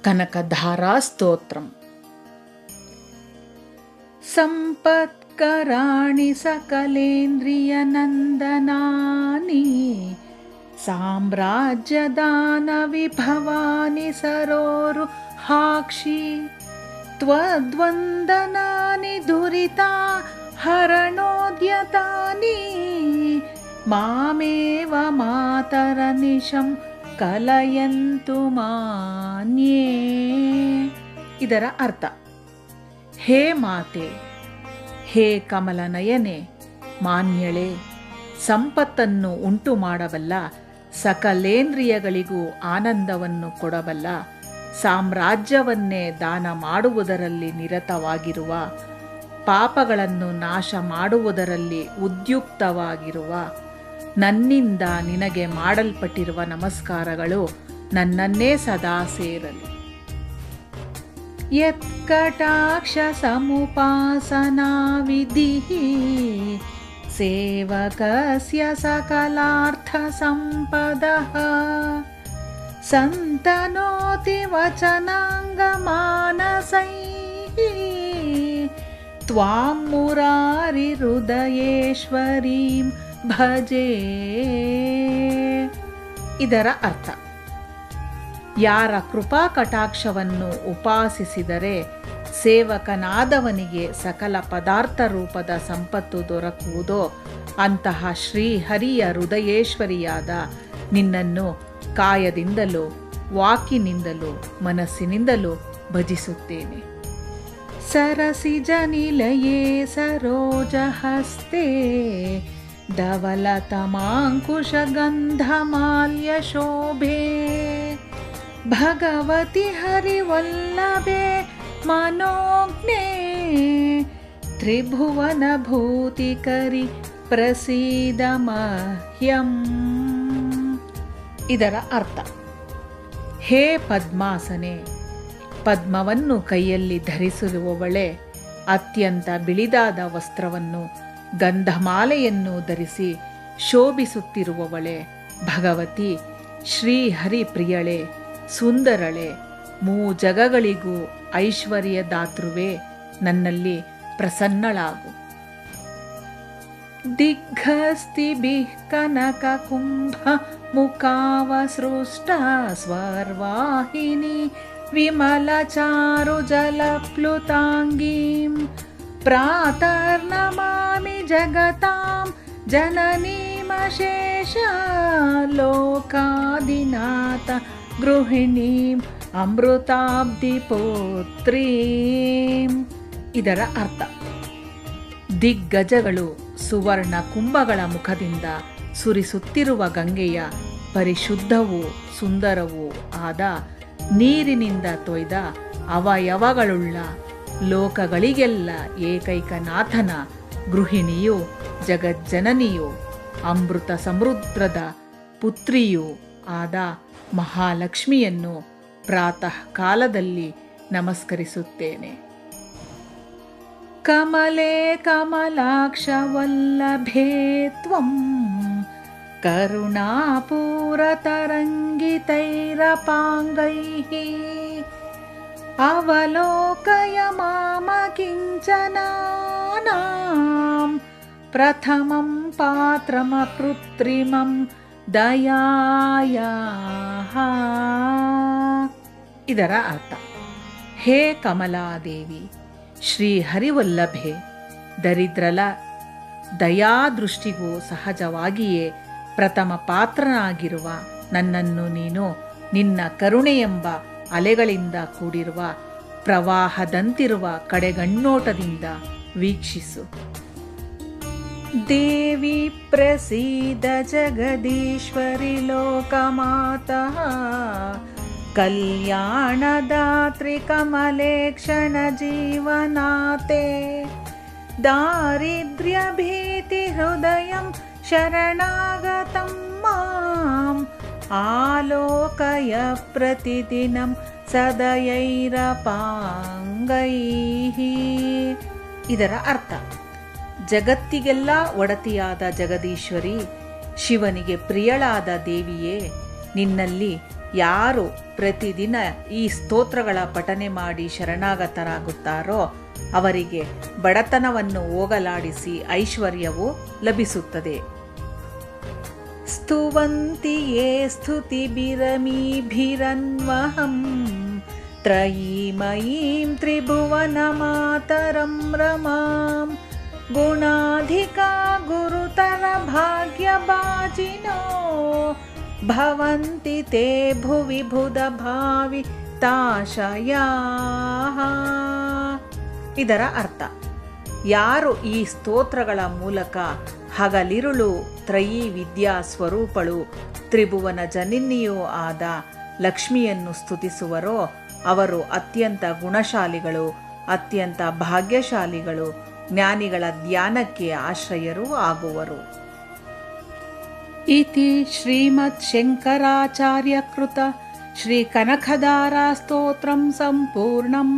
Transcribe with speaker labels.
Speaker 1: ಕನಕಧಾರಾ ಸ್ತೋತ್ರಂ. ಸಂಪತ್ಕರಾಣಿ ಸಕಲೇಂದ್ರಿಯ ನಂದನಾನಿ ಸಾಮ್ರಾಜ್ಯದಾನ ವಿಭವಾನಿ ಸರೋರು ಹಾಕ್ಷಿ ತ್ವದ್ವಂದನಾನಿ ದುರಿತಾ ಹರಣೋದ್ಯತಾನಿ ಮಾಮೇವ ಮಾತರ ನಿಶಂ ಕಲಯಂತು ಮಾನ್ಯೇ. ಇದರ ಅರ್ಥ: ಹೇ ಮಾತೆ, ಹೇ ಕಮಲನಯನೆ, ಮಾನ್ಯಳೆ, ಸಂಪತ್ತನ್ನು ಉಂಟು ಮಾಡಬಲ್ಲ, ಸಕಲೇಂದ್ರಿಯಗಳಿಗೂ ಆನಂದವನ್ನು ಕೊಡಬಲ್ಲ, ಸಾಮ್ರಾಜ್ಯವನ್ನೇ ದಾನ ಮಾಡುವುದರಲ್ಲಿ ನಿರತವಾಗಿರುವ, ಪಾಪಗಳನ್ನು ನಾಶ ಮಾಡುವುದರಲ್ಲಿ ಉದ್ಯುಕ್ತವಾಗಿರುವ ನನ್ನಿಂದ ನಿನಗೆ ಮಾಡಲ್ಪಟ್ಟಿರುವ ನಮಸ್ಕಾರಗಳು ನನ್ನನ್ನೇ ಸದಾ ಸೇರಲಿ. ಯತ್ಕಟಾಕ್ಷ ಸಮುಪಾಸನಾ ವಿಧಿಃ ಸೇವಕಸ್ಯ ಸಕಲಾರ್ಥ ಸಂಪದಃ ಸಂತನೋತಿ ವಚನಾಂಗ ಮಾನಸೈಃ ತ್ವಾಂ ಮುರಾರಿ ಹೃದಯೇಶ್ವರೀಂ ಭಜೆ. ಇದರ ಅರ್ಥ: ಯಾರ ಕೃಪಾ ಕಟಾಕ್ಷವನ್ನು ಉಪಾಸಿಸಿದರೆ ಸೇವಕನಾದವನಿಗೆ ಸಕಲ ಪದಾರ್ಥ ರೂಪದ ಸಂಪತ್ತು ದೊರಕುವುದೋ ಅಂತಹ ಶ್ರೀಹರಿಯ ಹೃದಯೇಶ್ವರಿಯಾದ ನಿನ್ನನ್ನು ಕಾಯದಿಂದಲೂ ವಾಕಿನಿಂದಲೂ ಮನಸ್ಸಿನಿಂದಲೂ ಭಜಿಸುತ್ತೇನೆ. ಸರಸಿಜನಿಲಯೇ ಸರೋಜಹಸ್ತೆ ಧವಲತಮಾಂಕುಶಗಂಧಮಾಲ್ಯಶೋಭೆ ಭಗವತಿ ಹರಿವಲ್ಲಭೆ ಮನೋಜ್ಞೆ ತ್ರಿಭುವನಭೂತಿಕರಿ ಪ್ರಸೀದ ಮಹ್ಯಂ. ಇದರ ಅರ್ಥ: ಹೇ ಪದ್ಮಾಸನೆ, ಪದ್ಮವನ್ನು ಕೈಯಲ್ಲಿ ಧರಿಸಿರುವವಳೆ, ಅತ್ಯಂತ ಬಿಳಿದಾದ ವಸ್ತ್ರವನ್ನು ಗಂಧಮಾಲೆಯನ್ನು ಧರಿಸಿ ಶೋಭಿಸುತ್ತಿರುವವಳೆ, ಭಗವತಿ ಶ್ರೀಹರಿ ಪ್ರಿಯಳೆ, ಸುಂದರಳೆ, ಜಗಗಳಿಗೂ ಐಶ್ವರ್ಯದಾತೃವೆ, ನನ್ನಲ್ಲಿ ಪ್ರಸನ್ನಳಾಗು. ದಿಗ್ಗಸ್ತಿಭಿಃ ಕನಕ ಕುಂಭ ಮುಖಾವಸೃಷ್ಟ ಸ್ವರ್ವಾಹಿನಿ ವಿಮಲ ಚಾರು ಜಲಪ್ಲುತಾಂಗೀಂ ಪ್ರಾತರ್ನಮಾಮಿ ಜಗತಾಂ ಜನನೀಮಶೇಷ ಲೋಕಾದಿನಾಥ ಗೃಹಿಣೀಂ ಅಮೃತಾಬ್ಧಿ ಪುತ್ರೀಂ. ಇದರ ಅರ್ಥ: ದಿಗ್ಗಜಗಳು ಸುವರ್ಣ ಕುಂಭಗಳ ಮುಖದಿಂದ ಸುರಿಸುತ್ತಿರುವ ಗಂಗೆಯ ಪರಿಶುದ್ಧವೂ ಸುಂದರವೂ ಆದ ನೀರಿನಿಂದ ತೊಯ್ದ ಅವಯವಗಳುಳ್ಳ ಲೋಕಗಳಿಗೆಲ್ಲ ಏಕೈಕನಾಥನ ಗೃಹಿಣಿಯೂ ಜಗಜ್ಜನನಿಯೂ ಅಮೃತ ಸಮೃದ್ಧದ ಪುತ್ರಿಯೂ ಆದ ಮಹಾಲಕ್ಷ್ಮಿಯನ್ನು ಪ್ರಾತಃ ಕಾಲದಲ್ಲಿ ನಮಸ್ಕರಿಸುತ್ತೇನೆ. ಕಮಲೇ ಕಮಲಾಕ್ಷ ವಲ್ಲಭೇ ತ್ವಂ ಕರುಣಾಪೂರತರಂಗಿತೈರಪಾಂಗೈಃ ಅವಲೋಕಯ ಮಾಮ ಕಿಂಚನಾನಾಂ ಪ್ರಥಮಂ ಪಾತ್ರಮಕೃತ್ರಿಮಂ ದಯಾಯಾಃ. ಇದರ ಅರ್ಥ: ಹೇ ಕಮಲಾದೇವಿ, ಶ್ರೀ ಹರಿವಲ್ಲಭೆ, ದರಿದ್ರಲ ದಯಾದೃಷ್ಟಿಗೂ ಸಹಜವಾಗಿಯೇ ಪ್ರಥಮ ಪಾತ್ರನಾಗಿರುವ ನನ್ನನ್ನು ನೀನು ನಿನ್ನ ಕರುಣೆಯೆಂಬ ಅಲೆಗಳಿಂದ ಕೂಡಿರುವ ಪ್ರವಾಹದಂತಿರುವ ಕಡೆಗಣ್ಣೋಟದಿಂದ ವೀಕ್ಷಿಸು. ದೇವಿ ಪ್ರಸೀದ ಜಗದೀಶ್ವರಿ ಲೋಕಮಾತಃ ಕಲ್ಯಾಣದಾತ್ರಿ ಕಮಲೆ ಕ್ಷಣ ಜೀವನಾತೆ ದಾರಿದ್ರ್ಯ ಭೀತಿ ಹೃದಯಂ ಶರಣಾಗತಂ ಮಾಂ ಆಲೋಕಯ ಪ್ರತಿದಿನಂ ಸದಯೈರಪಾಂಗೈಃ. ಇದರ ಅರ್ಥ: ಜಗತ್ತಿಗೆಲ್ಲ ಒಡತಿಯಾದ ಜಗದೀಶ್ವರಿ, ಶಿವನಿಗೆ ಪ್ರಿಯಳಾದ ದೇವಿಯೇ, ನಿನ್ನಲ್ಲಿ ಯಾರು ಪ್ರತಿದಿನ ಈ ಸ್ತೋತ್ರಗಳ ಪಠನೆ ಮಾಡಿ ಶರಣಾಗತರಾಗುತ್ತಾರೋ ಅವರಿಗೆ ಬಡತನವನ್ನು ಹೋಗಲಾಡಿಸಿ ಐಶ್ವರ್ಯವು ಲಭಿಸುತ್ತದೆ. ಸ್ತುವಂತಿ ಯೇ ಸ್ತುತಿಭಿರಮೀಭಿರನ್ವಹಂ ತ್ರಯೀಮಯೀಂ ತ್ರಿಭುವನಮಾತರಂ ರಮಾಂ ಗುಣಾಧಿಕಾ ಗುರುತರ ಭಾಗ್ಯಭಾಜಿನೋ ಭವಂತಿ ತೇ ಭುವಿ ಬುಧ ಭಾವಿ ತಾಶಯಾಃ. ಇದರ ಅರ್ಥ, ಯಾರು ಈ ಸ್ತೋತ್ರಗಳ ಮೂಲಕ ಹಗಲಿರುಳು ತ್ರಯೀ ವಿದ್ಯಾ ಸ್ವರೂಪಳು ತ್ರಿಭುವನ ಜನನಿಯೂ ಆದ ಲಕ್ಷ್ಮಿಯನ್ನು ಸ್ತುತಿಸುವರೋ ಅವರು ಅತ್ಯಂತ ಗುಣಶಾಲಿಗಳು, ಅತ್ಯಂತ ಭಾಗ್ಯಶಾಲಿಗಳು, ಜ್ಞಾನಿಗಳ ಧ್ಯಾನಕ್ಕೆ ಆಶ್ರಯರೂ ಆಗುವರು. ಇತಿ ಶ್ರೀಮದ್ ಶಂಕರಾಚಾರ್ಯ ಕೃತ ಶ್ರೀ ಕನಕಧಾರಾ ಸ್ತೋತ್ರಂ ಸಂಪೂರ್ಣಂ.